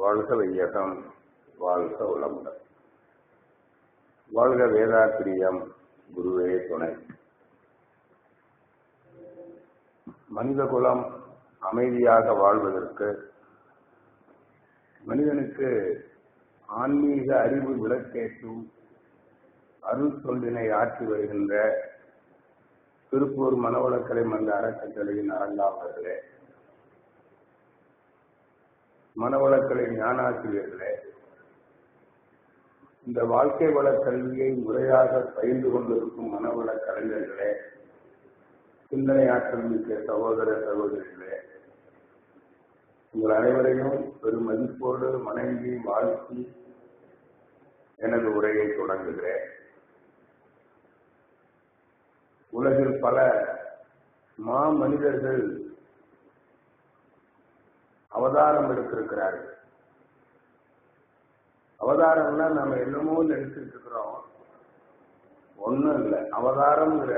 வாழ்க வையகம், வாழ்க உளமுடன். வாழ்க வேதாத்திரியம், குருவே துணை. மனித குலம் அமைதியாக வாழ்வதற்கு மனிதனுக்கு ஆன்மீக அறிவு விளக்கேற்றும் அருள் தொண்டினை ஆற்றி வருகின்ற திருப்பூர் மனவளக்கலை மன்ற அறக்கட்டளையின் அரங்காவலர்களே, மனவளக்கலை ஞானாசிரியர்களே, இந்த வாழ்க்கை வள கல்வியை முறையாக பயின்று கொண்டிருக்கும் மனவள கலைஞர்களே, சிந்தனை ஆற்றல் மிக்க சகோதர சகோதரிகளே, உங்கள் அனைவரையும் பெரும் மதிப்போடு வணங்கி வாழ்த்தி எனது உரையை தொடங்குகிறேன். உலகில் பல மனிதர்கள் அவதாரம் எடுத்திருக்கிறார்கள். அவதாரம்னா நம்ம என்னமோ நினைச்சிட்டு இருக்கிறோம், ஒன்றும் இல்லை. அவதாரம்ங்கிற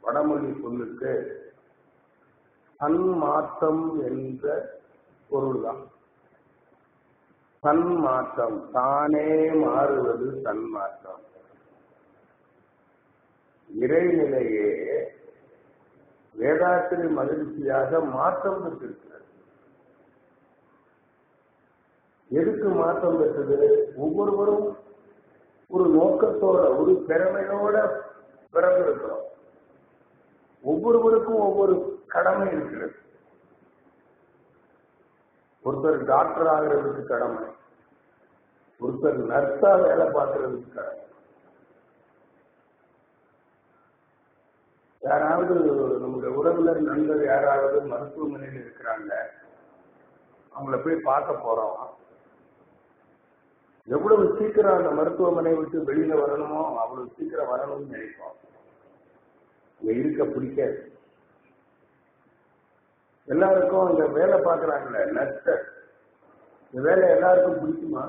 வடமொழி சொல்லுக்கு தன்மாற்றம் என்ற பொருள் தான். தன்மாற்றம், தானே மாறுவது தன்மாற்றம். இறைநிலையே வேதாத்திரி மகிழ்ச்சியாக மாற்றம் பெற்றிருக்கிறது. எதுக்கு மாற்றம் பெற்றது? ஒவ்வொருவரும் ஒரு நோக்கத்தோட, ஒரு திறமையோட பிறந்திருக்கிறோம். ஒவ்வொருவருக்கும் ஒவ்வொரு கடமை இருக்கிறது. ஒருத்தர் டாக்டர் ஆகிறதுக்கு கடமை, ஒருத்தர் நர்ஸா வேலை பார்க்கறதுக்கு கடமை, யாராவது நம்முடைய உறவினர் நண்பர் யாராவது மருத்துவமனையில் இருக்கிறாங்க, அவங்கள போய் பார்க்க போறோம். எவ்வளவு சீக்கிரம் அந்த மருத்துவமனையை விட்டு வெளியில வரணுமோ அவ்வளவு சீக்கிரம் வரணும்னு நினைப்போம். இங்க இருக்க பிடிக்காது. எல்லாருக்கும் இந்த வேலை பார்க்கறாங்கல்ல நர்சர், இந்த வேலை எல்லாருக்கும் பிடிக்குமா?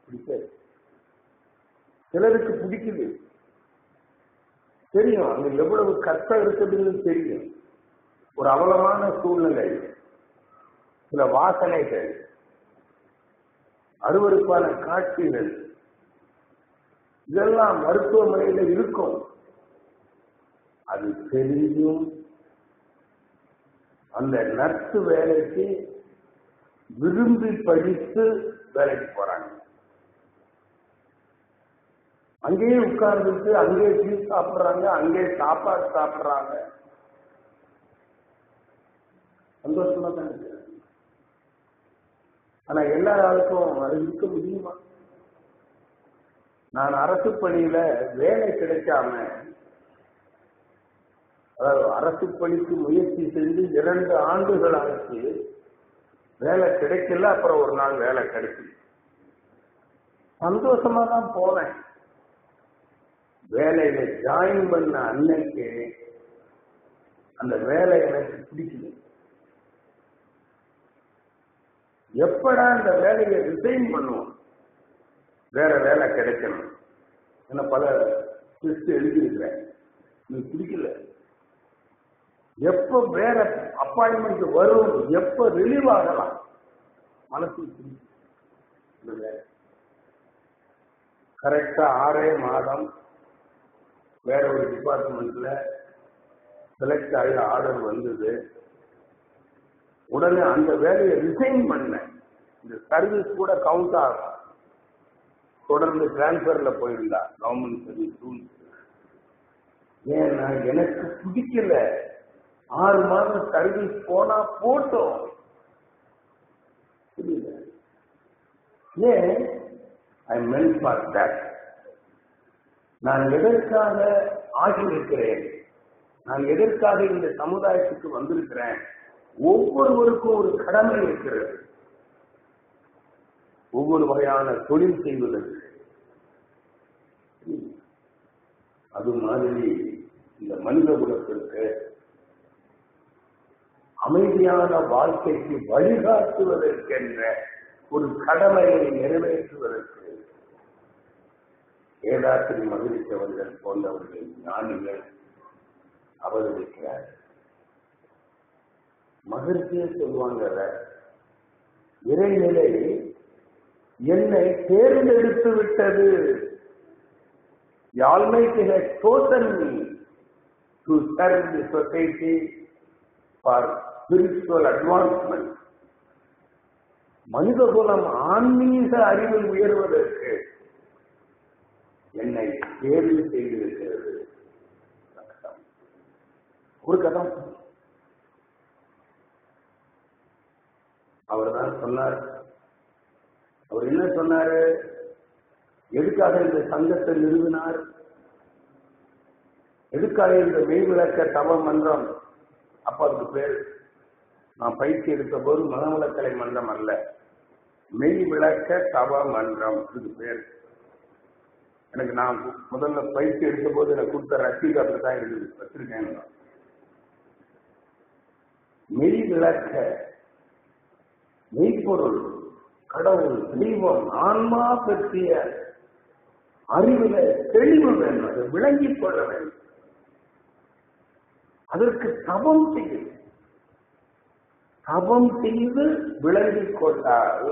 பிடிக்காது. சிலருக்கு பிடிக்குது, தெரியும் அங்க எவ்வளவு கஷ்டம் இருக்குதுன்னு தெரியும். ஒரு அவலமான சூழ்நிலை, சில வாசனைகள், அருவருப்பான காட்சிகள், இதெல்லாம் மருத்துவமனையில இருக்கும். அது தெரியும் அந்த நர்ஸ் வேலைக்கு விரும்பி படித்து வேலைக்கு போறாங்க. அங்கேயே உட்கார்ந்துட்டு அங்கேயே டீ சாப்பிடுறாங்க, அங்கேயே சாப்பாடு சாப்பிடுறாங்க. சந்தோஷமா தான் இருக்கு. ஆனா எல்லா ஆளுக்கும் அது இருக்க முடியுமா? நான் அரசு பணியில வேலை கிடைக்காம, அதாவது அரசு பணிக்கு முயற்சி செஞ்சு 2 ஆண்டுகள் ஆச்சு, வேலை கிடைக்கல. அப்புறம் ஒரு நாள் வேலை கிடைக்குது. சந்தோஷமா தான் போனேன். வேலையில ஜாயின் பண்ண அன்னைக்கு அந்த வேலை எனக்கு பிடிக்கல. எப்படா இந்த வேலையை ரிசைன் பண்ணுவோம், வேற வேலை கிடைக்கணும். என்ன பல டெஸ்ட் எழுதியிருக்கிறேன், எனக்கு பிடிக்கல. எப்ப வேற அப்பாயின்மெண்ட் வரும், எப்ப ரிலீவ் ஆகலாம், மனசு பிடிக்கும். கரெக்டா 6 மாதம் வேற ஒரு டிபார்ட்மெண்ட்ல செலக்ட் ஆகி ஆர்டர் வந்தது. உடனே அந்த வேலையை ரிசைன் பண்ண. இந்த சர்வீஸ் கூட கவுண்ட் ஆகும். தொடர்ந்து டிரான்ஸ்பர்ல போயிருந்தா கவர்மெண்ட் சர்வீஸ் ரூல்ஸ். ஏன்னா எனக்கு பிடிக்கல. 6 மாதம் சர்வீஸ் போனா போட்டோம். புரியல ஏன்? ஐ மென்ட் ஃபார் தட். நான் எதற்காக ஆகியிருக்கிறேன், நான் எதற்காக இந்த சமுதாயத்துக்கு வந்திருக்கிறேன். ஒவ்வொருவருக்கும் ஒரு கடமை இருக்கிறது. ஒவ்வொரு வகையான தொழில் செய்வதற்கு. அது மாதிரி இந்த மனித குலத்திற்கு அமைதியான வாழ்க்கைக்கு வழிகாட்டுவதற்கென்ற ஒரு கடமையை நிறைவேற்றுவதற்கு வேதாத்திரி மகிழ்ச்சியவர்கள் போன்றவர்கள் ஞானிகள் அவதரிக்கிறார். மகிழ்ச்சியை சொல்லுவாங்க. இறைநிலை என்னை தேர்ந்தெடுத்து விட்டது. The Almighty has chosen me to serve the society for spiritual advancement. மனிதகுலம் ஆன்மீக அறிவில் உயர்வதற்கு என்னை தேர்வு செய்திருக்கிறது. ஒரு கதம் அவர் தான் சொன்னார். அவர் என்ன சொன்னாரு? எதுக்காக இந்த சங்கத்தை நிறுவினார்? எதுக்காக இந்த மெய் விளக்க தவ மன்றம்? அப்ப அதுக்கு பேர் நான் பயிற்சி எடுத்த போது மனவிளக்கலை மன்றம் அல்ல, மெய் விளக்க தவ மன்றம். இதுக்கு பேர் எனக்கு நான் முதல்ல பயிற்சி எடுத்த போது எனக்கு கொடுத்த ரசீது அப்படித்தான் இருக்குது, வச்சிருக்கேன். மெய் விளக்க, மெய்ப்பொருள், கடவுள், தெய்வம், ஆன்மா பற்றிய அறிவுல தெளிவு வேண்டும், அதை விளங்கிக் கொள்ள வேண்டும். அதற்கு தவம் செய்யும். தவம் செய்து விளங்கிக் கொண்டால்,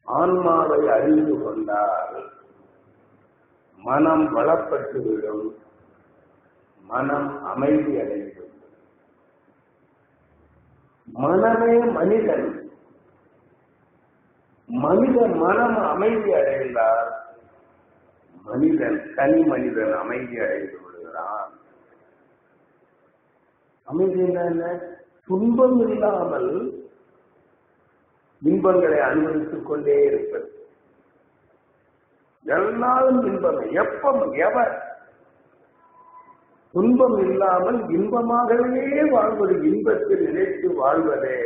ஆன்மாவை அறிந்து கொண்டால் மனம் வளப்பட்டுவிடும், மனம் அமைதி அடைந்துவிடும். மனமே மனிதன். மனித மனம் அமைதி அடைந்தால் மனிதன், தனி மனிதன் அமைதி அடைந்து விடுகிறான். அமைதி என்ன? துன்பம் இல்லாமல் இன்பங்களை அனுபவித்துக் கொண்டே இருப்பது. எல்லாரும் இன்பமே, எப்பம் எவர் துன்பம் இல்லாமல் இன்பமாகவே வாழ்வது, இன்பத்தில் நினைத்து வாழ்வதே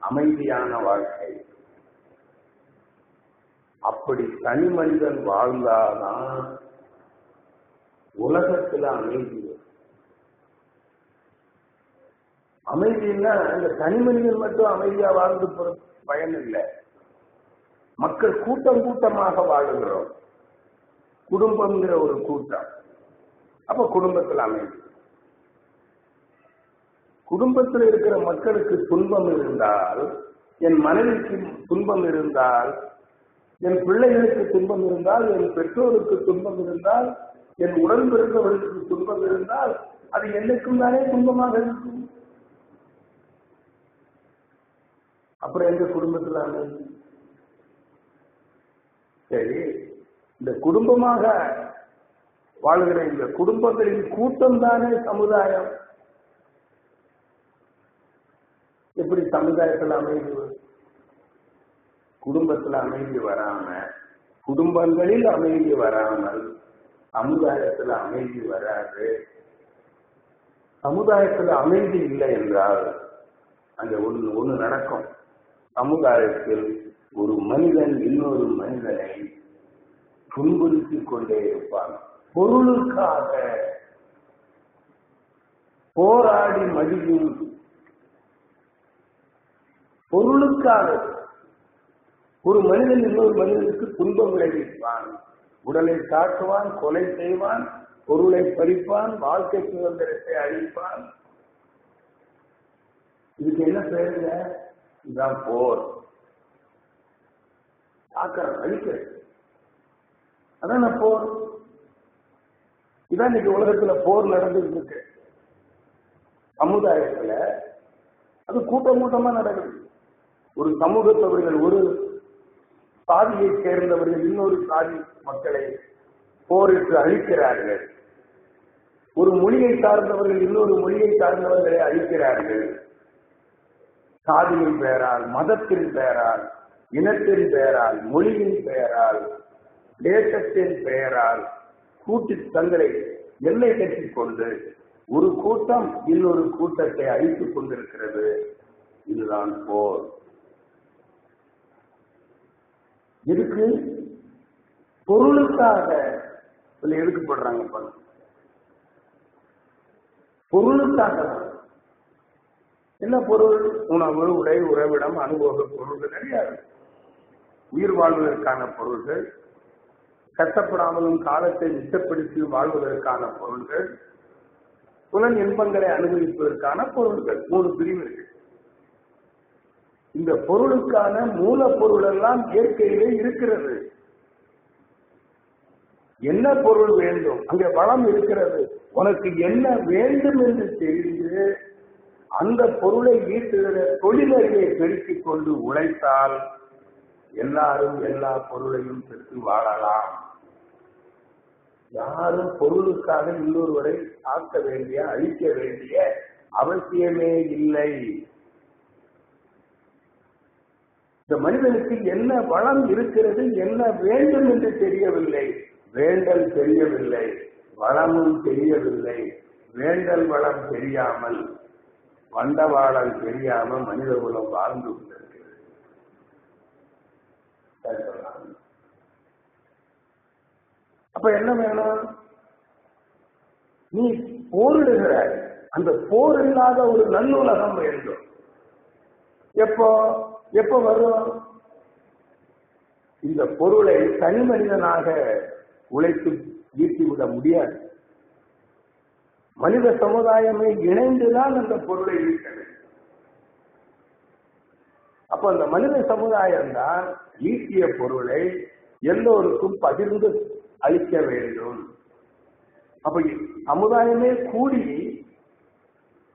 அமைதியான வாழ்க்கை. அப்படி தனி மனிதன் வாழ்ந்தாதான் உலகத்துல அமைதி. அமைதின்னா அந்த தனி மனிதன் மட்டும் அமைதியா வாழ்ந்து பயன் இல்லை. மக்கள் கூட்டம் கூட்டமாக வாழுகிறோம். குடும்பம்ங்கிற ஒரு கூட்டம். அப்ப குடும்பத்தில் அமைதி. குடும்பத்தில் இருக்கிற மக்களுக்கு துன்பம் இருந்தால், என் மனைவிக்கு துன்பம் இருந்தால், என் பிள்ளைகளுக்கு துன்பம் இருந்தால், என் பெற்றோருக்கு துன்பம் இருந்தால், என் உடன் பிறந்தவர்களுக்கு துன்பம் இருந்தால், அது என்னைக்கும் தானே துன்பமாக இருக்கும். அப்புறம் எங்க குடும்பத்தில் அமைதி? சரி, இந்த குடும்பமாக வாழ்கிற இந்த குடும்பங்களின் கூட்டம் தானே சமுதாயம். எப்படி சமுதாயத்தில் அமைதி வரும்? குடும்பத்தில் அமைதி வராம, குடும்பங்களில் அமைதி வராமல் சமுதாயத்தில் அமைதி வராது. சமுதாயத்தில் அமைதி இல்லை என்றால் அங்க ஒண்ணு நடக்கும். சமுதாயத்தில் ஒரு மனிதன் இன்னொரு மனிதனை துன்புறுத்திக் கொண்டே இருப்பான். பொருளுக்காக போராடி மடியும், பொருளுக்காக ஒரு மனிதன் இன்னொரு மனிதனுக்கு துன்பம் விளைவிப்பான். உடலை தாக்குவான், கொலை செய்வான், பொருளை பறிப்பான், வாழ்க்கை சுதந்திரத்தை அழிப்பான். இதுக்கு என்ன பேருங்க? இதுதான் போர். தாக்குறது, அழிக்கிறது. அதான் போர். இதான் இன்னைக்கு உலகத்துல போர் நடந்துட்டு இருக்கு. சமுதாயத்துல அது கூட்டம் கூட்டமா நடக்குது. ஒரு சமூகத்தவர்கள், ஒரு சாதியை சேர்ந்தவர்கள் இன்னொரு சாதி மக்களை போரிட்டு அழிக்கிறார்கள். ஒரு மொழியை சார்ந்தவர்கள் இன்னொரு மொழியை சார்ந்தவர்களை அழிக்கிறார்கள். சாதியின் பெயரால், மதத்தின் பெயரால், இனத்தின் பெயரால், மொழியின் பெயரால், தேசத்தின் பெயரால் கூட்டி தங்களை எல்லை கட்டிக் கொண்டு ஒரு கூட்டம் இன்னொரு கூட்டத்தை அழித்துக் கொண்டிருக்கிறது. இதுதான் போர். எதுக்கு? பொருளுக்காக. எதுக்கு போடுறாங்க? பொருளுக்காக. என்ன பொருள்? உணவு, உடை, உறைவிடம், அனுபவ பொருள்கள் நிறைய. உயிர் வாழ்வதற்கான பொருள்கள், கஷ்டப்படாமலும் காலத்தை மிச்சப்படுத்தி வாழ்வதற்கான பொருள்கள், புலன் இன்பங்களை அனுபவிப்பதற்கான பொருள்கள். 3 பிரிவு இருக்கு. இந்த பொருளுக்கான மூலப்பொருள் எல்லாம் இயற்கையிலே இருக்கிறது. என்ன பொருள் வேண்டும், அங்கே வளம் இருக்கிறது. உனக்கு என்ன வேண்டும் என்று தெரிந்து அந்த பொருளை ஈட்டுகிற தொழிலறிவை பெருக்கிக் கொண்டு உழைத்தால் எல்லாரும் எல்லா பொருளையும் பெற்று வாழலாம். யாரும் பொருளுக்காக இன்னொருவரை தாக்க வேண்டிய, அழிக்க வேண்டிய அவசியமே இல்லை. இந்த மனிதனுக்கு என்ன வளம் இருக்கிறது, என்ன வேண்டும் என்று தெரியவில்லை. வேண்டல் தெரியவில்லை, வளமும் தெரியவில்லை. வேண்டல் வளம் தெரியாமல், வண்டவாளம் தெரியாமல் மனித குலம் வாழ்ந்து கொண்டிருக்கிறது. அப்ப என்ன வேணும்? நீ போரிடுகிற அந்த போர் இல்லாத ஒரு நல்லுலகம் வேண்டும். எப்போ எப்ப வரும்? இந்த பொருளை தனி மனிதனாக உழைத்து ஈட்டிவிட முடியாது. மனித சமுதாயமே இணைந்துதான் அந்த பொருளை ஈட்ட வேண்டும். அப்ப அந்த மனித சமுதாயம் தான் ஈட்டிய பொருளை எல்லோருக்கும் பகிர்ந்து அளிக்க வேண்டும். அப்ப சமுதாயமே கூடி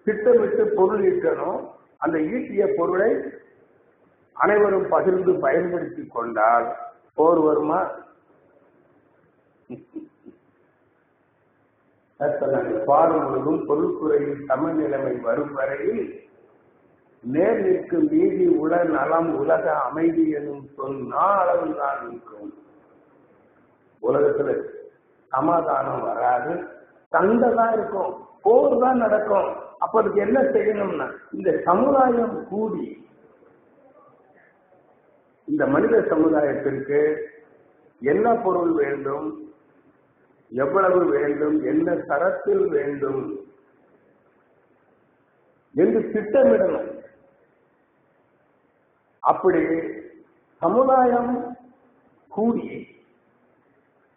திட்டமிட்டு பொருள் ஈட்டணும். அந்த ஈட்டிய பொருளை அனைவரும் பகிர்ந்து பயன்படுத்திக் கொண்டால் போர் வருமா? பார் முழுதும் பொருட்குறையில் சமநிலைமை வரும் வரையில் நேர் நிற்கும் நீதி உல நலம் உலக அமைதி எனும் சொன்னா அளவுதான் நிற்கும். உலகத்துல சமாதானம் வராது, சண்டை தான் இருக்கும், போர் தான் நடக்கும். அப்ப அதுக்கு என்ன செய்யணும்னா, இந்த சமுதாயம் கூடி இந்த மனித சமுதாயத்திற்கு என்ன பொருள் வேண்டும், எவ்வளவு வேண்டும், என்ன தரத்தில் வேண்டும் என்று திட்டமிடணும். அப்படி சமுதாயம் கூடி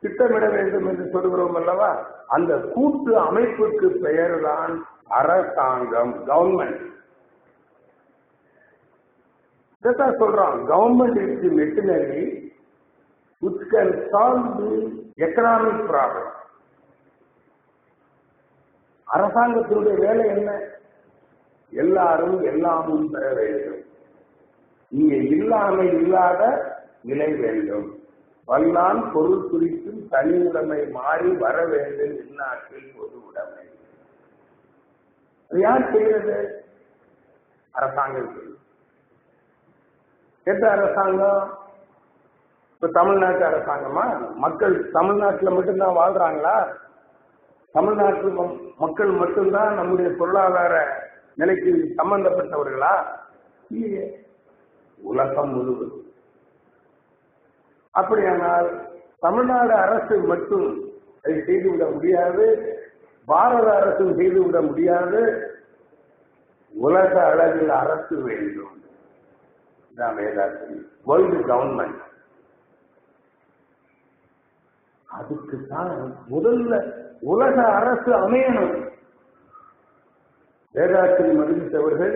திட்டமிட வேண்டும் என்று சொல்கிறோம் அல்லவா, அந்த கூட்டு அமைப்புக்கு பெயர் தான் அரசாங்கம், கவர்மெண்ட். இதான் சொல்றான், government is the machinery which can solve the economic problem. அரசாங்கத்தினுடைய வேலை என்ன? எல்லாரும் எல்லாமும் பெற வேண்டும். இங்கே இல்லாமை இல்லாத நிலை வேண்டும். வல்லான் பொருள் குறித்தும் தனி உடைமை மாறி வர வேண்டும். இந்நாட்டில் பொது உடைமை. அது யார் செய்யறது? அரசாங்கம். எந்த அரசாங்கம்? இப்ப தமிழ்நாட்டு அரசாங்கமா? மக்கள் தமிழ்நாட்டில் மட்டும்தான் வாழ்றாங்களா? தமிழ்நாட்டு மக்கள் மட்டும்தான் நம்முடைய பொருளாதார நிலைக்கு சம்பந்தப்பட்டவர்களா? இல்லையே, உலகம் முழுவதும். அப்படியானால் தமிழ்நாடு அரசு மட்டும் அதை செய்துவிட முடியாது, பாரத அரசும் செய்துவிட முடியாது. உலக அளவில் அரசு வேண்டும். World government. அதுக்குத்தான் முதல்ல உலக அரசு அமையணும். வேதாத்திரி மகிழ்ச்சி அவர்கள்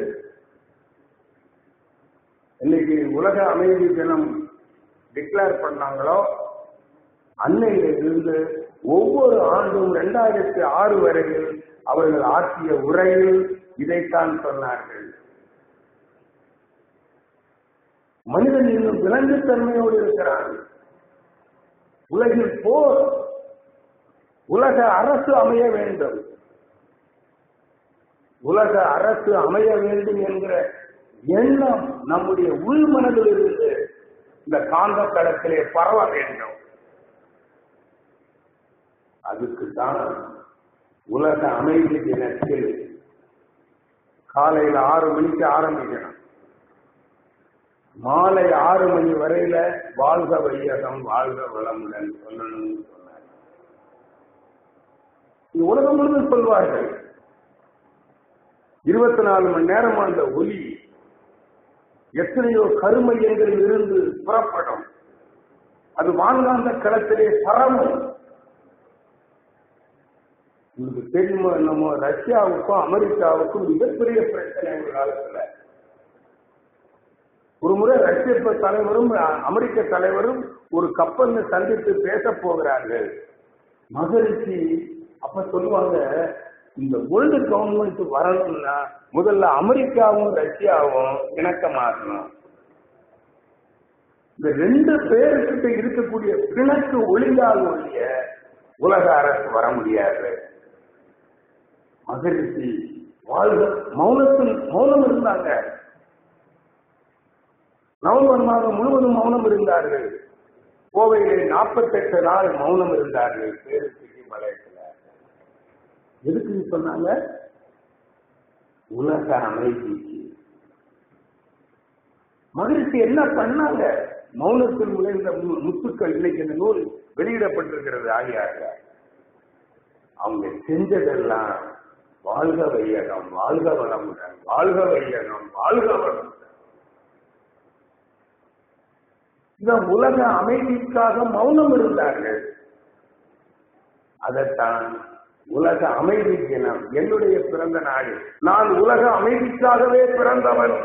இன்னைக்கு உலக அமைதி தினம் டிக்ளேர் பண்ணாங்களோ, அன்னையில இருந்து ஒவ்வொரு ஆண்டும் 2006 வரையில் அவர்கள் ஆற்றிய உரையில் இதைத்தான் சொன்னார்கள். மனிதன் இன்னும் விலங்குத்தன்மையோடு இருக்கிறான். உலகில் போர், உலக அரசு அமைய வேண்டும். உலக அரசு அமைய வேண்டும் என்கிற எண்ணம் நம்முடைய உள் மனதில் இருந்து இந்த காந்த தளத்திலே பரவ வேண்டும். அதுக்குத்தான் உலக அமைதி தினத்தில் காலையில் 6 மணிக்கு ஆரம்பிக்கணும், மாலை 6 மணி வரையில வாழ்க வையகம் வாழ்க வளமுடன் சொல்லணும்னு சொன்னார். உலகம் முழுவதும் சொல்வார்கள். 24 மணி நேரம் அந்த ஒலி எத்தனையோ கருமையங்களில் இருந்து புறப்படும். அது வான்காந்த களத்திலே பரவும். உங்களுக்கு தெரியுமோ என்னமோ, ரஷ்யாவுக்கும் அமெரிக்காவுக்கும் மிகப்பெரிய பிரச்சனை ஒரு காலத்துல. ஒரு முறை ரஷ்ய தலைவரும் அமெரிக்க தலைவரும் ஒரு கப்பல்ல சந்தித்து பேச போகிறார்கள். மகரிஷி அப்ப சொல்லுவாங்க, இந்த வேர்ல்டு கவர்மெண்ட் வரணும்னா முதல்ல அமெரிக்காவும் ரஷ்யாவும் இணக்கமாகணும். இந்த 2 பேருக்கிட்ட இருக்கக்கூடிய பிணக்கு ஒளிந்தால் ஒழிய உலக அரசு வர முடியாது. மகரிஷி வாழ்க மௌனம் இருந்தாங்க. நவம்பர் மாதம் முழுவதும் மௌனம் இருந்தார்கள். கோவையிலே 48 நாள் மௌனம் இருந்தார்கள். பேருக்கு மலையத்துல எதுக்கு சொன்னாங்க? உலக அமைதிக்கு. மகிழ்ச்சி என்ன பண்ணாங்க? மௌனத்தில் நுழைந்த முத்துக்கள் இன்னைக்கு இந்த நூல் வெளியிடப்பட்டிருக்கிறது. ஆகியாங்க அவங்க செஞ்சதெல்லாம் வாழ்க வையகம், வாழ்க வளமுடன், வாழ்க வையகம், வாழ்க வளமுடன். இந்த உலக அமைதிக்காக மௌனம் இருந்தார்கள். அதைத்தான் உலக அமைதி தினம், என்னுடைய பிறந்த நாள், நான் உலக அமைதிக்காகவே பிறந்தவன்.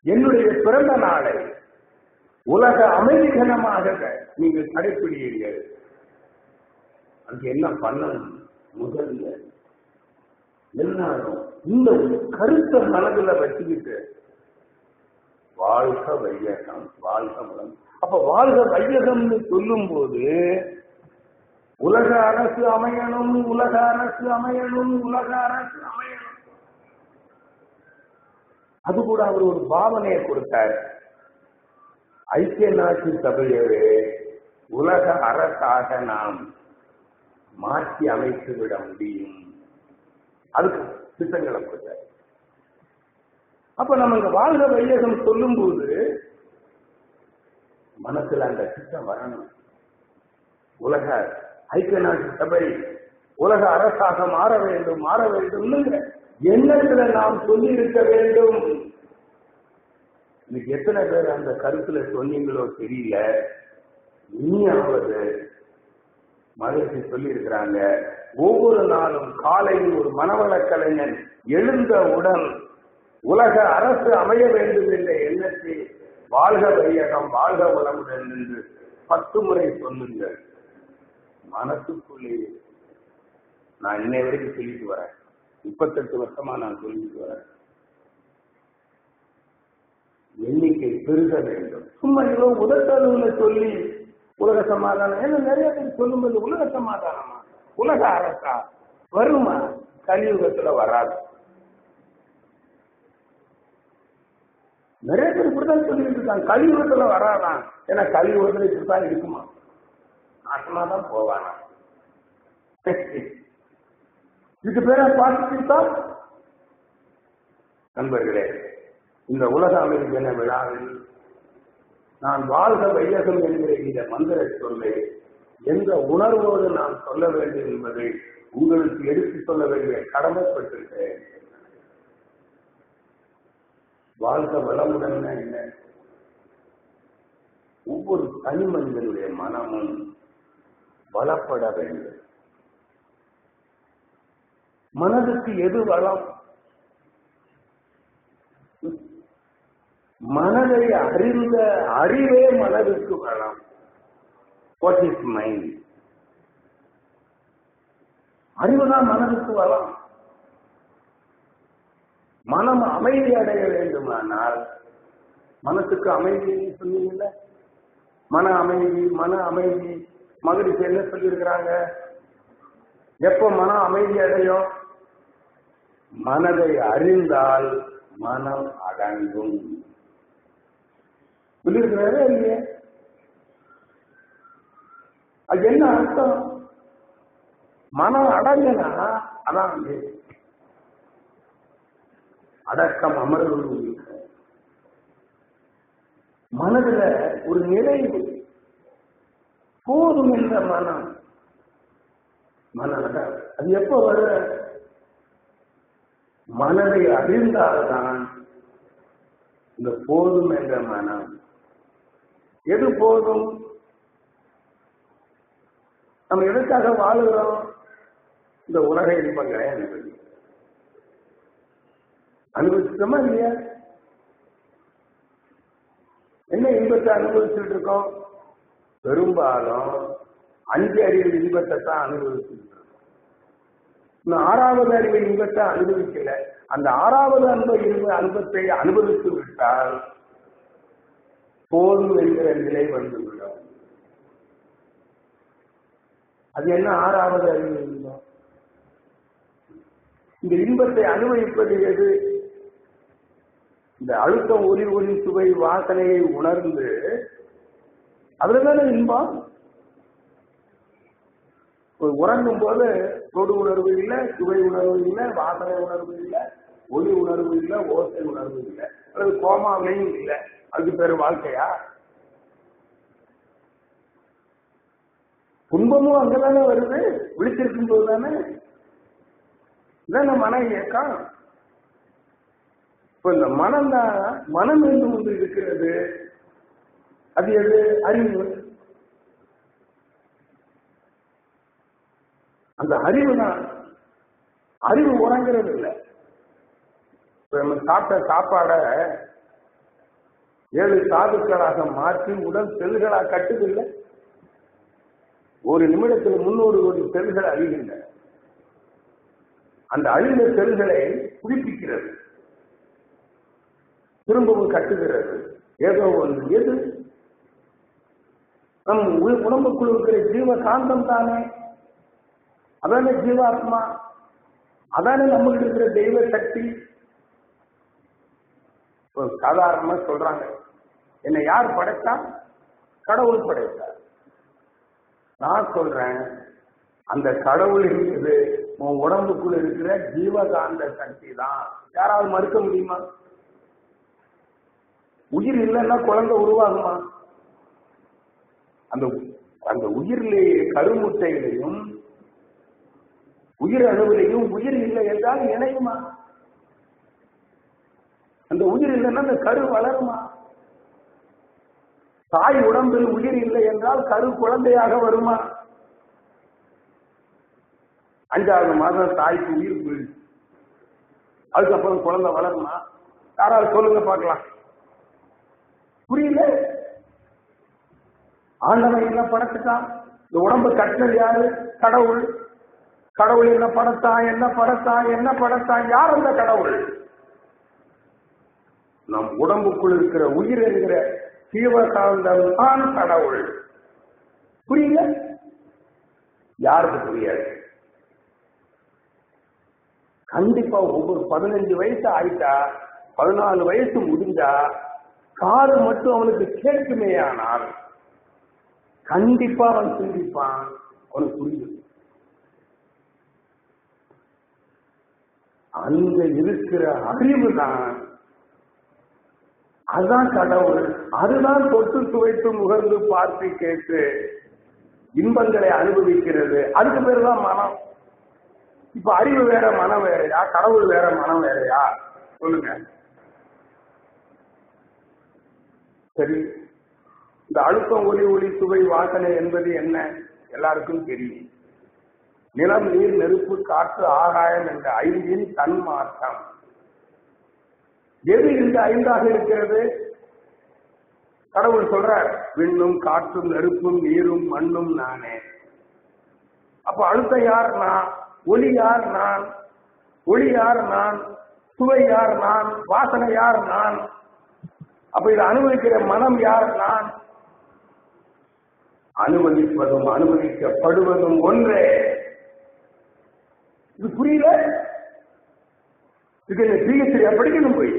என்னுடைய பிறந்த நாளை உலக அமைதி தினமாக நீங்கள் கடைபிடிக்கிறீர்கள். அதுக்கு என்ன பண்ணணும்? முதல்ல எல்லாரும் இந்த கருத்தை மனதில் வச்சுக்கிட்டு வாழ்க வையகம், வாழ்க வளம். அப்ப வாழ்க வையகம்னு சொல்லும் போது உலக அரசு அமையணும், உலக அரசு அமையணும், உலக அரசு அமையணும். அது கூட அவர் ஒரு பாவனையை கொடுத்தார். ஐக்கிய நாட்டு சபையவே உலக அரசாக நாம் மாற்றி அமைத்து விட முடியும். அதுக்கு திட்டங்களை கொடுத்தார். அப்ப நம்ம இங்க வாழ்க வையகம் சொல்லும் போது மனசுல அந்த திட்டம் வரணும். உலக ஐக்கிய நாட்டு சபை உலக அரசாக மாற வேண்டும், மாற வேண்டும் எண்ணத்துல நாம் சொல்லி இருக்க வேண்டும். இன்னைக்கு எத்தனை பேர் அந்த கருத்துல சொன்னீங்களோ தெரியல. இனியாவது மகிழ்ச்சி சொல்லி இருக்கிறாங்க. ஒவ்வொரு நாளும் காலையில் ஒரு மனவள கலைஞன் எழுந்தவுடன் உலக அரசு அமைய வேண்டும் என்ற எண்ணத்தில் வாழ்க வையகம், வாழ்க வளமுடன் என்று 10 முறை சொல்லுங்கள். மனசுக்குள்ளே நான் இன்னை வரைக்கும் சொல்லிட்டு வரேன். 38 வருஷமா நான் சொல்லிட்டு வரேன். எண்ணிக்கை பெருக வேண்டும். சும்மா ஏதோ உதட்டளவுல சொல்லி உலக சமாதானம், ஏன்னா நிறைய பேர் சொல்லும்போது உலக சமாதானமா, உலக அரசா வருமா? கலியுகத்துல வராது. நிறைய பேர் இப்படிதான் சொல்லிட்டு இருக்காங்க, கலியுகத்துல வராதான். ஏன்னா கலியுகத்துல இப்படித்தான் இருக்குமா, நாசமாதான் போவானா. இதுக்கு பேர பார்த்துட்டா நண்பர்களே, இந்த உலக அமைதி தின விழாவில் நான் வாழ்க வையகம் என்கிற இந்த மந்திர சொல்லை எந்த உணர்வோடு நான் சொல்ல வேண்டும் என்பதை உங்களுக்கு எடுத்து சொல்ல வேண்டிய கடமைப்பட்டிருக்கேன். வாழ்க வளமுடன் என்ன? ஒவ்வொரு தனி மனிதனுடைய மனமும் வளப்பட வேண்டும். மனதுக்கு எது வளம்? மனதை அறிந்த அறிவே மனதுக்கு வளம். What is mind? அறிவுதான் மனதுக்கு வளம். மனம் அமைதி அடைய வேண்டுமானால், மனசுக்கு அமைதி சொன்னீங்கல்ல, மன அமைதி, மன அமைதி. மகிழ்ச்சி என்ன சொல்லியிருக்கிறாங்க? எப்ப மனம் அமைதி அடையும்? மனதை அறிந்தால் மனம் அடங்கும். சொல்லியிருக்கிறாரே இல்லையே? அது என்ன அர்த்தம்? மனம் அடங்கினா அதான் அடக்கம் அமர்வு. மனதுல ஒரு நிறைவு போதும் என்ற மனம் அது எப்ப வர? மனதை அறிந்தால்தான் இந்த போதும் என்ற மனம். எது போதும்? நம்ம எதுக்காக வாழுகிறோம்? இந்த உலக இன்பங்களை அனுபவி. அனுபவிச்சுட்டோமா இல்லையா? என்ன இன்பத்தை அனுபவிச்சுட்டு இருக்கோம்? பெரும்பாலும் 5 அறிவு இன்பத்தை தான் அனுபவிச்சுட்டு இருக்கோம். இன்னும் 6வது அறிவு இன்பத்தை அனுபவிக்கல. அந்த 6வது அனுபவத்தை அனுபவித்து விட்டால் போதும் என்கிற நிலை வந்துவிடும். அது என்ன 6வது அறிவு இன்பம்? இந்த இன்பத்தை அனுபவிப்பது எது? இந்த அழுத்தம், ஒலி, ஒளி, சுவை, வாசனையை உணர்ந்து அதுலதானே இன்பம். உறங்கும் போது தொடு உணர்வு இல்லை, சுவை உணர்வு இல்லை, வாசனை உணர்வு இல்லை, ஒலி உணர்வு இல்லை, ஓசை உணர்வு இல்லை, அல்லது கோமாவிலையும் இல்லை. அதுக்கு பேரு வாழ்க்கையா? துன்பமும் அங்கதானே வருது, விழித்திருக்கும் போது தானே. இதான மன இயக்கம். இப்ப இந்த மனம் தான், மனம் என்று ஒன்று இருக்கிறது. அது எது? அறிவு. அந்த அறிவு தான். அறிவு உறங்கிறது இல்லை. இப்ப நம்ம சாப்பிட்ட சாப்பாட 7 தாதுக்களாக மாற்றி உடல் செல்களாக கட்டுதில்லை. ஒரு நிமிடத்தில் 300 கோடி செல்கள் அழிகின்றன. அந்த அழிந்த செல்களை புதுப்பிக்கிறது, திரும்பவும் கட்டுகிறது. ஏதோ ஒன்று. எது? நம் உடம்புக்குள் இருக்கிற ஜீவ காந்தம் தானே. அதானே ஜீவாத்மா. அதானே நம்மளுக்கு இருக்கிற தெய்வ சக்தி. சாதாரணமா சொல்றாங்க, என்னை யார் படைத்தா? கடவுள் படைத்தார். நான் சொல்றேன், அந்த கடவுள் இருக்குது உன் உடம்புக்குள்ள இருக்கிற ஜீவகாந்த சக்தி தான். யாராவது மறுக்க முடியுமா? உயிர் இல்லைன்னா குழந்தை உருவாகுமா? அந்த அந்த உயிரிலேயே கருமுட்டையிலையும் உயிர் அணுவிலையும் உயிர் இல்லை என்றால் இணையுமா? அந்த உயிர் இல்லைன்னா அந்த கரு வளருமா? தாய் உடம்பில் உயிர் இல்லை என்றால் கரு குழந்தையாக வருமா? 5வது மாதம் தாய்க்கு உயிர் போயிடுச்சு, அதுக்கப்புறம் குழந்தை வளருமா? யாராவது சொல்லுங்க பார்க்கலாம். புரியல. ஆண்டவன் என்ன படைச்சுட்டான்? இந்த உடம்பு கட்டினது யாரு? கடவுள். கடவுள் என்ன படைத்தான்? என்ன படைத்தான்? என்ன படைத்தான்? யார் அந்த கடவுள்? நம் உடம்புக்குள் இருக்கிற உயிர் என்கிற ஜீவகாந்தம் தான் கடவுள். புரியல? யாருக்கு புரியாது? கண்டிப்பா ஒவ்வொரு 15 வயசு ஆயிட்டா, 14 வயசு முடிஞ்சா காது மட்டும் அவனுக்கு கேட்குமே, ஆனால் கண்டிப்பா அவன் சிந்திப்பான், அவனுக்கு புரியும். அங்க இருக்கிற அறிவு தான், அதுதான் கடவுள். அதுதான் தொட்டு சுவைத்து முகர்ந்து பார்த்து கேட்டு இன்பங்களை அனுபவிக்கிறது. அதுக்கு பேரு தான் மனம். இப்ப அறிவு வேற, மனம் வேறையா? கடவுள் வேற, மனம் வேறையா? சொல்லுங்க. சரி, இந்த அழுத்தம், ஒலி, ஒளி, சுவை, வாசனை என்பது என்ன? எல்லாருக்கும் தெரியும். நிலம், நீர், நெருப்பு, காற்று, ஆகாயம் என்ற 5 தன்மாற்றம். எது இந்த 5ஆக இருக்கிறது? கடவுள் சொல்றார், விண்ணும் காற்றும் நெருப்பும் நீரும் மண்ணும் நானே. அப்ப அழுத்தம் யார்? நான். ஒலி யார்? நான். ஒளி யார்? நான். சுவை யார்? நான். வாசனை யார்? நான். அப்ப இதை அனுபவிக்கிற மனம் யார்? நான். அனுமதிப்பதும் அனுமதிக்கப்படுவதும் ஒன்றே. இது புரியல? இது PhD படிக்கணும் போய்.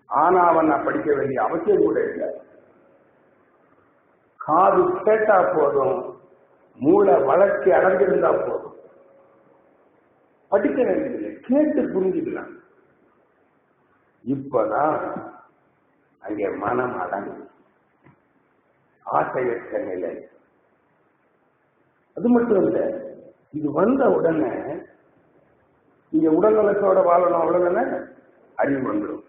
ஆனா அவன் படிக்க வேண்டிய அவசியம் கூட இல்லை. காது கேட்டா போதும், மூளை வளர்ச்சி அடைஞ்சிருந்தா போதும். படிக்க வேண்டியதில்லை, கேட்டு புரிஞ்சுக்கலாம். இப்பதான் அங்கே மனம் அடங்கு, ஆசையற்ற நிலை. அது மட்டும் இல்ல, இது வந்த உடனே இங்க உடல் நலத்தோட வாழணும், அவ்வளவுதானே? அறிவு வந்துடும்.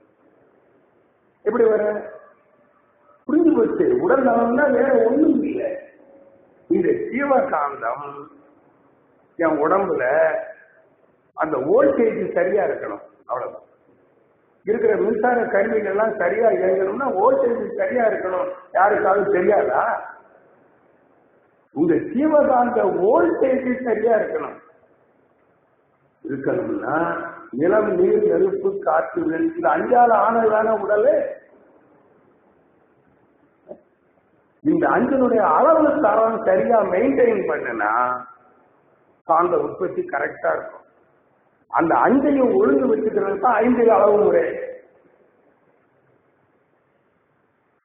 எப்படி வர? புரிஞ்சு போச்சு. உடல் நலம்னா வேற ஒண்ணும் இல்லை. இந்த ஜீவகாந்தம் என் உடம்புல அந்த வோல்டேஜ் சரியா இருக்கணும், அவ்வளவுதான். இருக்கிற மின்சார கருவிகள் எல்லாம் சரியா இயங்கணும்னா வோல்டேஜ் சரியா இருக்கணும். யாருக்காவது தெரியாதா? உங்க ஜீவகாந்த வோல்டேஜ் சரியா இருக்கணும்னா நிலம், நீர், நெருப்பு, காற்று, இது 5ஆல ஆனதான உடலு. இந்த 5னுடைய அளவு தரம் சரியா மெயின்டைன் பண்ணுனா காந்த உற்பத்தி கரெக்டா இருக்கும். அந்த 5ஐயும் ஒழுங்கு வச்சுக்கிறது தான் 5 அளவு முறை.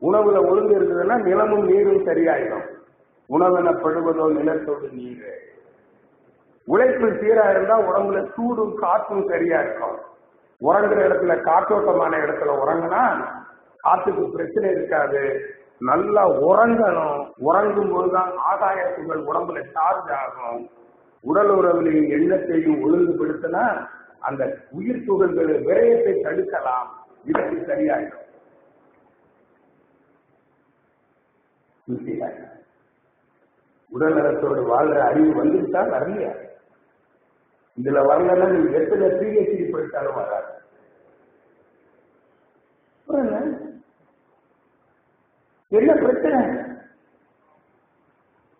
உணவுல ஒழுங்கு இருக்குதுன்னா நிலமும் நீரும் சரியாயிடும். உணவெனப்படுவதோ நிலத்தோடு நீர். உழைப்பு சீரா இருந்தா உடம்புல சூடும் காற்றும் சரியா இருக்கும். உறங்குற இடத்துல காற்றோட்டமான இடத்துல உறங்கினா காத்துக்கு பிரச்சனை இருக்காது. நல்லா உறங்கணும். உறங்கும் போதுதான் ஆதாய துகள் உடம்புல சார்ஜ் ஆகும். உடல் உறவுலையும் எண்ணத்தையும் ஒழுங்குபடுத்தினா அந்த உயிர் துகள்கள் விரயத்தை தடுக்கலாம். இதற்கு சரியாயிடும். உடல் நலத்தோடு வாழ்ற அறிவு வந்துட்டா வரலையா? இதுல வரலன்னா நீ எத்தனை PhD படித்தாலும் வராது. என்ன பிரச்சனை?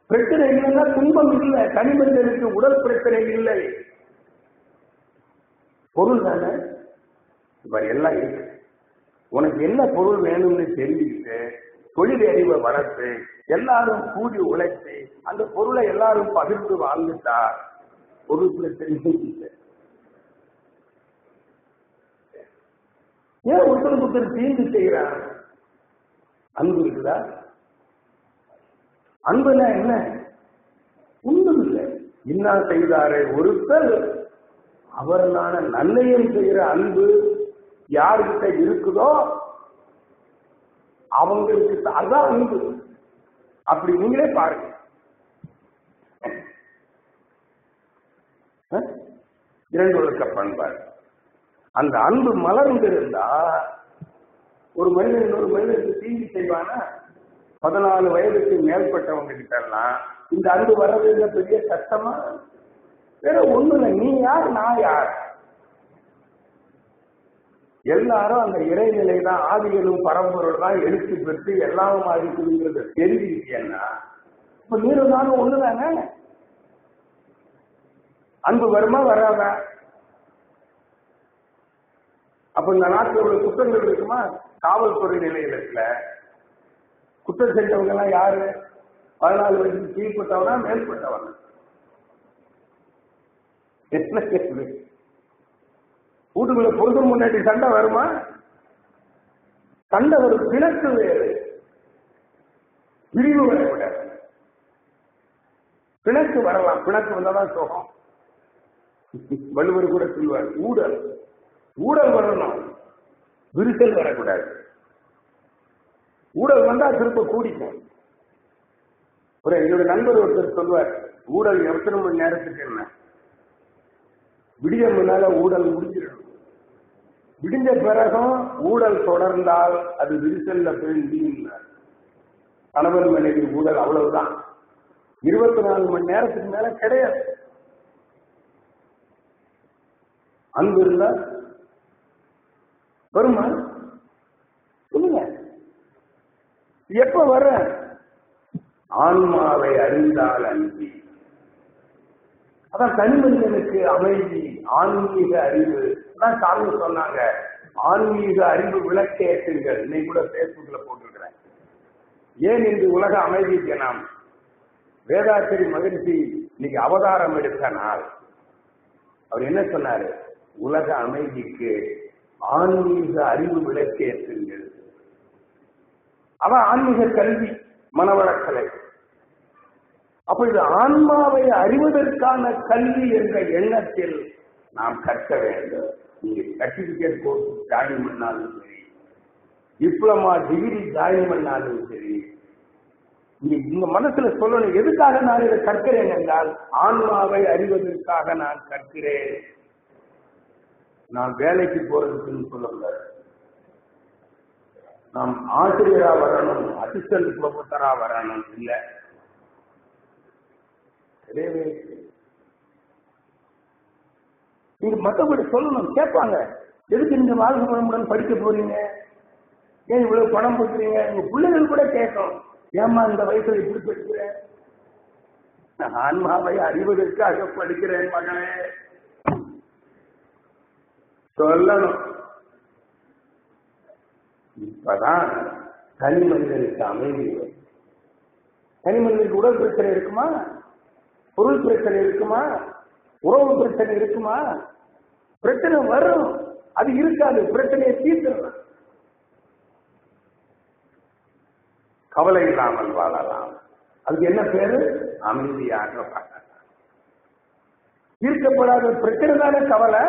பிரச்சனை இல்லைன்னா துன்பம் இல்லை. தனிமனிதனுக்கு உடல் பிரச்சனை இல்லை. பொருள் தானே இப்ப எல்லாம் இருக்கு. உனக்கு என்ன பொருள் வேணும்னு தெரிஞ்சுக்கிட்டு தொழில் அறிவை வளர்த்து எல்லாரும் கூடி உழைத்து அந்த பொருளை எல்லாரும் பகிர்ந்து வாழ்ந்துட்டா பொருள் பிரச்சனை இல்லை. ஏன் ஒருத்தர் தீர்ந்து செய்யறான்? அன்பு இருக்குதா? அன்புனா என்ன? ஒன்றும் இல்லை. இன்னா செய்தாரை ஒருத்தர் அவர்களான நன்மையும் செய்யற அன்பு யாருக்கிட்ட இருக்குதோ அவங்களுக்கு அதான் அன்பு. அப்படி நீங்களே பாருங்க. இரண்டு ஒழுக்க பண்பாடு. அந்த அன்பு மலர்ந்து இருந்தா ஒரு மனிதன் இன்னொரு மனிதனுக்கு தீங்கு செய்வானா? 14 வயதுக்கு மேற்பட்டவங்க கிட்ட எல்லாம் இந்த அன்பு வர்றது இல்லை. பெரிய கஷ்டமா? வேற ஒண்ணு இல்லை. நீ யார், நான் யார்? எல்லாரும் அந்த இறைநிலை தான், ஆதிகளும் பரம்பொருள் தான் எழுத்து பெற்று எல்லாரும் ஆதிக்குங்கிறது தெரிஞ்சுக்கிட்டேன்னா இப்ப நீரும் நானும் ஒண்ணுதானே. அன்பு வருமா வராதா? அப்ப இந்த நாட்டில் உள்ள குற்றங்கள் இருக்குமா? காவல்துறை நிலையில் இருக்குல்ல, குற்றம் செஞ்சவங்க எல்லாம் யாரு? 14 வயசுக்கு கீழ்பட்டவனா மேற்பட்டவனா? என்ன கேள்வி? வீட்டுக்குள்ள பொழுது முன்னாடி சண்டை வருமா? சண்டை ஒரு பிணக்கு வேறு, பிரிவு வரக்கூடாது. பிணக்கு வரலாம், பிணக்கு வந்தாதான் சோகம். வள்ளுவர் கூட சொல்வார், ஊடல் ஊடல் வரணும், விரிசல் வரக்கூடாது. ஊடல் வந்தா திரும்ப கூடிக்கும். ஒரு என்னுடைய நண்பர் ஒருத்தர் சொல்வார், ஊடல் எத்தனை மணி நேரத்துக்கு என்ன? விடிய முன்னால ஊடல் முடிஞ்சிடணும். விடிஞ்ச பிறகும் ஊடல் தொடர்ந்தால் அது விரிசல்ல போய் முடியும். கணவன் மனைவி ஊடல் அவ்வளவுதான். 24 மணி நேரத்துக்கு மேல கிடையாது. அன்பு இருந்தா வருமா? சொல்லுங்க. எப்ப வர? ஆன்மாவை அறிந்தால் அன்பி. அதான் தனி மனிதனுக்கு அமைதி, ஆன்மீக அறிவு. அதான் சாமி சொன்னாங்க, ஆன்மீக அறிவு விளக்கேற்றுங்கள். இன்னைக்கு கூட பேஸ்புக்ல போட்டிருக்கிறேன். ஏன் இன்று உலக அமைதிக்கு நாம் வேதாச்சரி மகிழ்ச்சி இன்னைக்கு அவதாரம் எடுத்த நாள். அவர் என்ன சொன்னாரு? உலக அமைதிக்கு ஆன்மீக அறிவு விளக்கேற்றுங்கள். அவன் ஆன்மீக கல்வி, மனவளக்கலை. அப்ப இது ஆன்மாவை அறிவதற்கான கல்வி என்ற எண்ணத்தில் நாம் கற்க வேண்டும். நீங்க சர்டிபிகேட் கோர்ஸ் ஜாயின் பண்ணாலும் சரி, டிப்ளமா டிகிரி ஜாயின் பண்ணாலும் சரி, நீங்க மனசுல சொல்லணும், எதுக்காக நான் இதை கற்கிறேன் என்றால் ஆன்மாவை அறிவதற்காக நான் கற்கிறேன். நான் வேலைக்கு போறதுக்குன்னு சொல்லக்கூடாது. நாம் ஆசிரியரா வரணும், அசிஸ்டன்ட் ப்ரொஃபஸரா வரணும் இல்ல. நீங்க மற்றபடி சொல்லணும், கேட்பாங்க. எதுக்கு நீங்க வாழ்க்கை வளமுடன் படிக்க போறீங்க, ஏன் இவ்வளவு பணம் போட்டுறீங்க, உங்க பிள்ளைகள் கூட கேட்கும், ஏமா இந்த வயசுல இப்படி படிக்கிறேன், ஆன்மாவை அறிவதற்காக படிக்கிறேன் மகனே சொல்லணும். இப்பதான் தனி மனிதனுக்கு அமைதி. தனி மனிதனுக்கு உடல் பிரச்சனை இருக்குமா, பொருள் பிரச்சனை இருக்குமா, உறவு பிரச்சனை இருக்குமா? பிரச்சனை வரும், அது இருக்காது. பிரச்சனையை தீர்த்துடலாம், கவலை இல்லாமல் வாழலாம். அதுக்கு என்ன பேரு? அமைதியாக வாழலாம். தீர்க்கப்படாத பிரச்சனை தானே கவலை.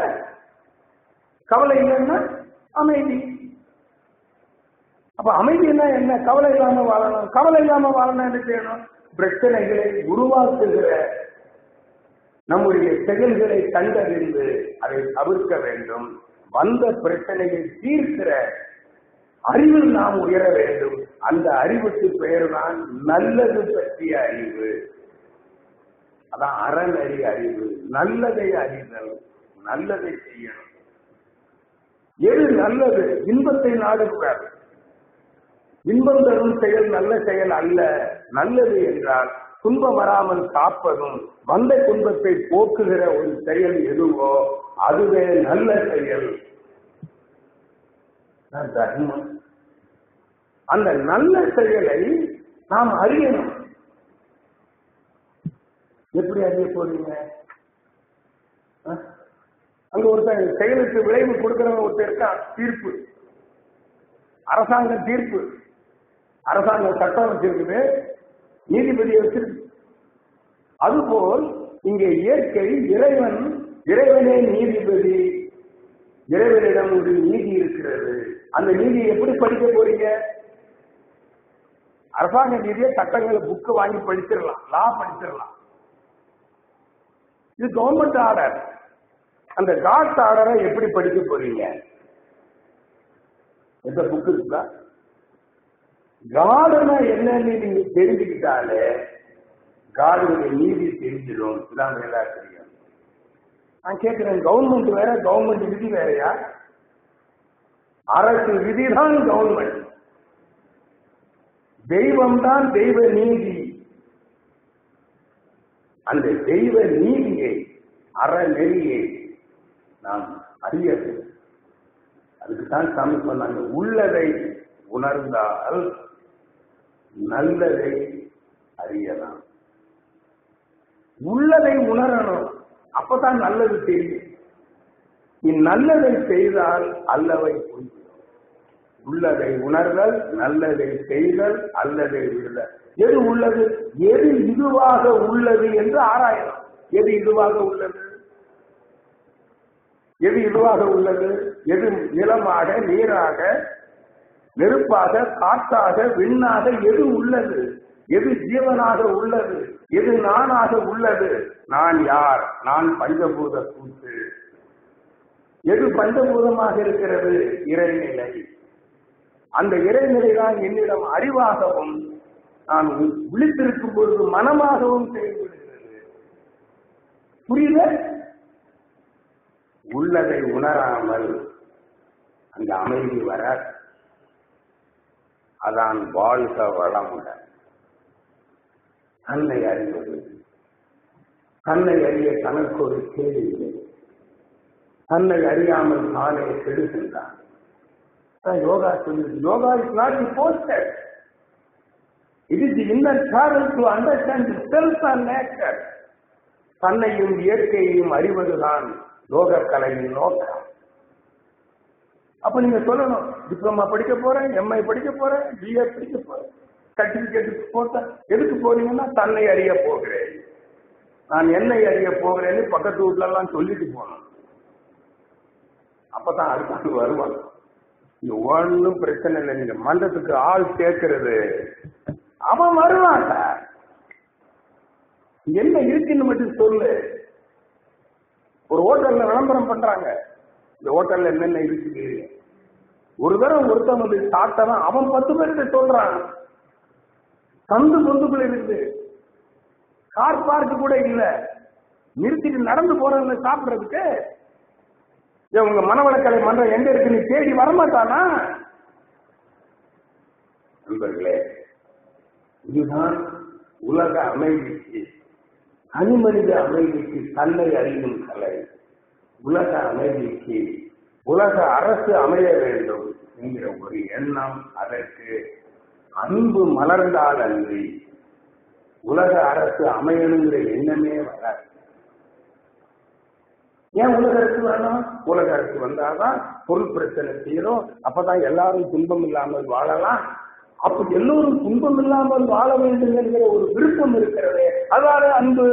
கவலை இல்லைன்னா அமைதி. அப்ப அமைதினா என்ன? கவலை இல்லாம வாழணும். கவலை இல்லாம வாழணும் என்ன செய்யணும்? பிரச்சனைகளை உருவாக்குகிற நம்முடைய செயல்களை கண்டறிந்து அதை தவிர்க்க வேண்டும். வந்த பிரச்சனையை தீர்க்கிற அறிவில் நாம் உயர வேண்டும். அந்த அறிவுக்கு பெயர் தான் நல்லது பற்றிய அறிவு. அதான் அறநெறி அறிவு. நல்லதை அறிதல், நல்லதை செய்யணும். எது நல்லது? இன்பத்தை நாடக்கூடாது. இன்பம் தரும் செயல் நல்ல செயல் அல்ல. நல்லது என்றால் துன்பம் வராமல் காப்பதும் வந்த துன்பத்தை போக்குகிற ஒரு செயல் எதுவோ அதுவே நல்ல செயல், தர்மம். அந்த நல்ல செயலை நாம் அறியணும். எப்படி அறிய போறீங்க? அங்க ஒருத்தர் செயலுக்கு விளைவு கொடுக்கிறவங்க ஒருத்தர் இருக்கான். தீர்ப்பு, அரசாங்க தீர்ப்பு, அரசாங்க சட்டம் வச்சிருக்குது, நீதிபதியை வச்சிருக்கு. அதுபோல் இங்கே இயற்கை, இறைவனே நீதிபதி. இறைவனிடம் ஒரு நீதி இருக்கிறது. அந்த நீதியை எப்படி படிக்க போறீங்க? அரசாங்க நீதியை சட்டங்களை புக்கு வாங்கி படிச்சிடலாம், லா படிச்சிடலாம். இது கவர்மெண்ட் ஆர்டர். அந்த காட் ஆர்டரை எப்படி படிக்க போறீங்க? எந்த புக்கு இருக்கா? காடுனா என்னன்னு நீங்க தெரிஞ்சுக்கிட்டாலே காடுடைய நீதி தெரிஞ்சிடும். இதான் வேலை தெரியும். நான் கேட்கிறேன், கவர்மெண்ட் வேற, கவர்மெண்ட் விதி வேறையா? அரசு விதிதான் கவர்மெண்ட். தெய்வம் தான் தெய்வ நீதி. அந்த தெய்வ நீதியை, அறநெறியை நாம் அறிய வேண்டும். அதுக்குத்தான் சாமி சொன்னாங்க, உள்ளதை உணர்ந்தால் நல்லதை அறியலாம். உள்ளதை உணரணும், அப்பதான் நல்லது தெரியும். நீ நல்லதை செய்தால் அல்லவை புரியும். உள்ளதை உணர்தல், நல்லதை செய்தல், அல்லதை விடுதல். எது உள்ளது, எது இதுவாக உள்ளது என்று ஆராயலாம். எது இதுவாக உள்ளது, எது இதுவாக உள்ளது, எது நிலமாக, நீராக, நெருப்பாக, காற்றாக, விண்ணாக, எது உள்ளது, எது ஜீவனாக உள்ளது, எது நானாக உள்ளது. நான் யார்? நான் பஞ்சபூத கூட்டு. எது பஞ்சபூதமாக இருக்கிறது? இறைநிலை. அந்த இறைநிலை தான் என்னிடம் அறிவாகவும் நான் விழித்திருக்கும் பொழுது மனமாகவும் செயல்படுகிறது. புரியல? உள்ளதை உணராமல் அந்த அமைதி வர, அதான் வாழ்க வளமுடன். தன்னை அறிவது, தன்னை அறிய தனக்கு ஒரு கேள்வி இல்லை. தன்னை அறியாமல் தானே கெடுகின்றான். யோகா சொல்லுது, yoga is not the poster, it is the inner travel to understand the self and nature. தன்னையும் இயற்கையையும் அறிவதுதான் யோக கலையின் நோக்கம். அப்ப நீங்க சொல்லணும், டிப்ளமா படிக்க போறேன், எம்ஐ படிக்க போறேன், பிஏ படிக்க போறேன், சர்டிபிகேட் போட்ட எதுக்கு போறீங்கன்னா தன்னை அறிய போகிறேன், நான் என்னை அறிய போகிறேன்னு பக்கத்து வீட்டுல எல்லாம் சொல்லிட்டு போனோம். அப்பதான் அடுத்த வருவாங்க. இங்க ஒன்னும் பிரச்சனை இல்லை, நீங்க மன்றத்துக்கு ஆள் சேர்க்கிறது, அவன் வருவான். என்ன இருக்குன்னு மட்டும் சொல்லு. ஒரு ஹோட்டல்ல விளம்பரம் பண்றாங்க, இந்த ஹோட்டல்ல என்னென்ன இருக்குது. ஒரு தடவை ஒருத்தன் வந்து சாப்பிட்டவன் அவன் 10 பேருக்கு சொல்றான். சந்து பொந்துக்குள்ள இருக்குது, கார் பார்க்கு கூட இல்ல, நிறுத்திட்டு நடந்து போறவங்க சாப்பிடுறதுக்கு. உங்க மனவளக்கலை மன்றம் எங்க இருக்கு நீ தேடி வரமாட்டானா? நண்பர்களே, இதுதான் உலக அமைதிக்கு, தனிமனித அமைதிக்கு தன்னை அறியும் கலை. உலக அமைதிக்கு உலக அரசு அமைய வேண்டும் என்கிற ஒரு எண்ணம், அதற்கு அன்பு மலர்ந்தால் அன்றி உலக அரசு அமையணுங்கிற எண்ணமே வராது. ஏன் உலக அரசு வரணும்? உலக அரசு வந்தாதான் பொருள் பிரச்சனை தீரும், அப்பதான் எல்லாரும் துன்பம் இல்லாமல் வாழலாம். அப்ப எல்லோரும் துன்பம் இல்லாமல் வாழ வேண்டும் என்கிற ஒரு விருப்பம் இருக்கிறதே, அதாவது அன்பு.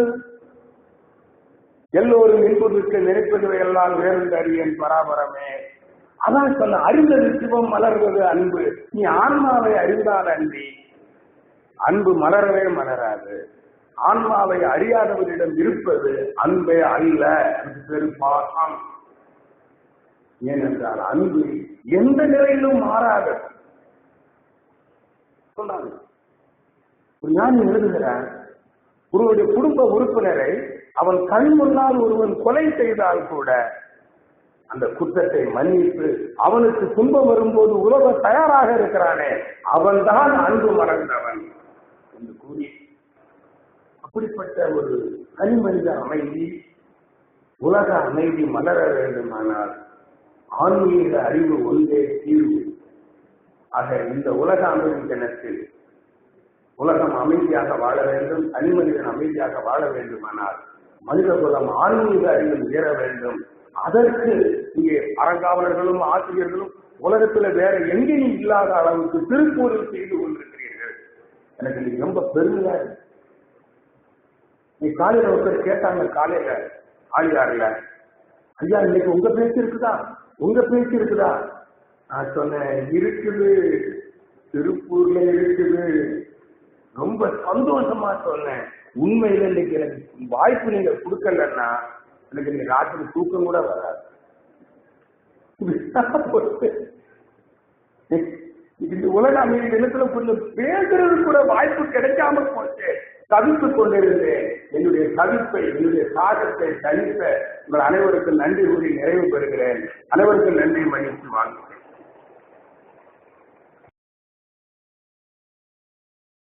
எல்லோரும் இன்புக்கு நினைப்பதுவை எல்லாம் வேறு அறியன் பராபரமே. அதான் சொன்ன, அறிந்தது சிவம், மலர்வது அன்பு. நீ ஆன்மாவை அறிந்தால் அன்றி அன்பு மலரவே மலராது. ஆன்மாவை அறியாதவரிடம் இருப்பது அன்பே அல்ல, பெரும்பாகம். ஏனென்றால் அன்பு எந்த நிலையிலும் மாறாது. சொன்னாங்க ஒரு ஞானி எழுதுகிறார், ஒருவருடைய குடும்ப உறுப்பினரை அவன் கண் முன்னால் ஒருவன் கொலை செய்தால் கூட அந்த குற்றத்தை மன்னித்து அவனுக்கு துன்பம் வரும்போது உலக தயாராக இருக்கிறானே, அவன்தான் அன்பு மலர்ந்தவன் என்று கூறி, அப்படிப்பட்ட ஒரு தனிமனித அமைதி, உலக அமைதி மலர வேண்டுமானால் ஆன்மீக அறிவு ஒன்றே தீர்வு. ஆக இந்த உலக அமைதி தினத்தில் உலகம் அமைதியாக வாழ வேண்டும், தனிமனிதன் அமைதியாக வாழ வேண்டுமானால் மனித குலம் ஆன்மீக அறிவில் உயர வேண்டும். அதற்கு இங்கே அறங்காவலர்களும் ஆசிரியர்களும் உலகத்துல வேற எங்கேயும் இல்லாத அளவுக்கு திருப்பூரில் செய்து கொண்டிருக்கிறீர்கள். எனக்கு நீ ரொம்ப பெருமையா இருக்கு. நீ காலையில ஒருத்தர் கேட்டாங்க, காலையில ஆளியாருல, ஐயா இன்னைக்கு உங்க பேச்சு இருக்குதா, உங்க பேச்சு இருக்குதா? நான் சொன்னேன், இருக்குது, திருப்பூர்ல இருக்குது. ரொம்ப சந்தோஷமா சொன்னேன். உண்மையில இன்னைக்கு எனக்கு வாய்ப்பு நீங்க கொடுக்கலன்னா எனக்கு இன்னைக்கு ராத்திரி தூக்கம் கூட வராது. இந்த உலக அமைதி தினத்துல கொஞ்சம் பேசுறது கூட வாய்ப்பு கிடைக்காம போச்சு. தவித்துக் கொண்டிருந்தேன். என்னுடைய தவிப்பை, என்னுடைய சாகத்தை தனித்த உங்கள் அனைவருக்கும் நன்றி கூறி நிறைவு பெறுகிறேன். அனைவருக்கும் நன்றி மகிழ்ச்சி வாழ்கிறேன்.